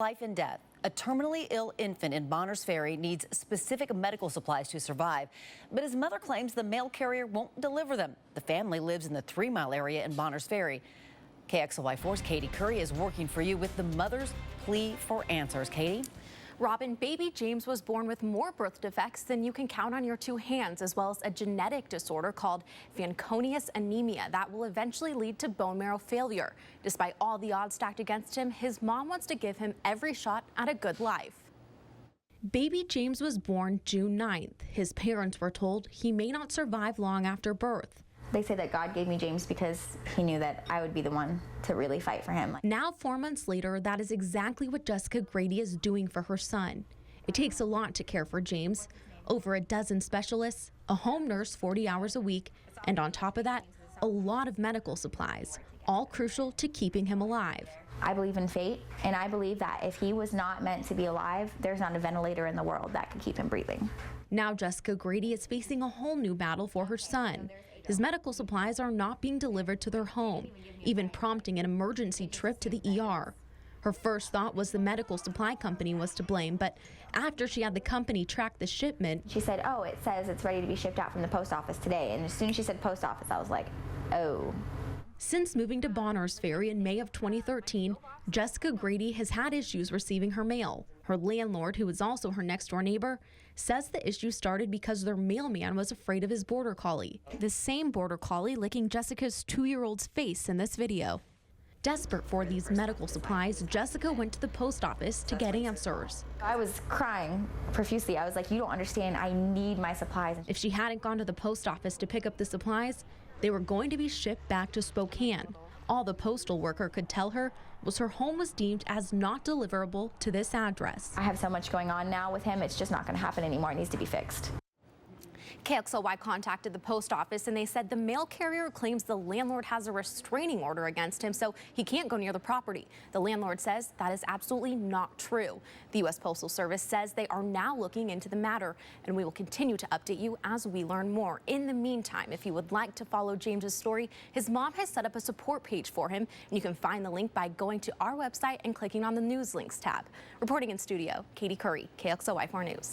Life and death. A terminally ill infant in Bonners Ferry needs specific medical supplies to survive, but his mother claims the mail carrier won't deliver them. The family lives in the 3-mile area in Bonners Ferry. KXLY 4's Caiti Currey is working for you with the mother's plea for answers. Caiti? Robin, baby James was born with more birth defects than you can count on your 2 hands, as well as a genetic disorder called Fanconius anemia that will eventually lead to bone marrow failure. Despite all the odds stacked against him, his mom wants to give him every shot at a good life. Baby James was born June 9th. His parents were told he may not survive long after birth. They say that God gave me James because he knew that I would be the one to really fight for him. Now, 4 months later, that is exactly what Jessica GRADY is doing for her son. It takes a lot to care for James. Over a dozen specialists, a home nurse 40 hours a week, and on top of that, a lot of medical supplies, all crucial to keeping him alive. I believe in fate, and I believe that if he was not meant to be alive, there's not a ventilator in the world that could keep him breathing. Now Jessica GRADY is facing a whole new battle for her son. His medical supplies are not being delivered to their home, even prompting an emergency trip to the ER. Her first thought was the medical supply company was to blame, but after she had the company track the shipment, she said, "Oh, it says it's ready to be shipped out from the post office today." And as soon as she said post office, I was like, oh. Since moving to Bonners Ferry in May of 2013, Jessica GRADY has had issues receiving her mail. Her landlord, who is also her next-door neighbor, says the issue started because their mailman was afraid of his border collie. The same border collie licking Jessica's 2-year-old's face in this video. Desperate for these medical supplies, Jessica went to the post office to get answers. I was crying profusely. I was like, you don't understand, I need my supplies. If she hadn't gone to the post office to pick up the supplies, they were going to be shipped back to Spokane. All the postal worker could tell her was her home was deemed as not deliverable to this address. I have so much going on now with him, it's just not going to happen anymore. It needs to be fixed. KXLY contacted the post office and they said the mail carrier claims the landlord has a restraining order against him, so he can't go near the property. The landlord says that is absolutely not true. The US Postal Service says they are now looking into the matter, and we will continue to update you as we learn more. In the meantime, if you would like to follow James's story, his mom has set up a support page for him, and you can find the link by going to our website and clicking on the News Links tab. Reporting in studio, Caiti Currey, KXLY 4 News.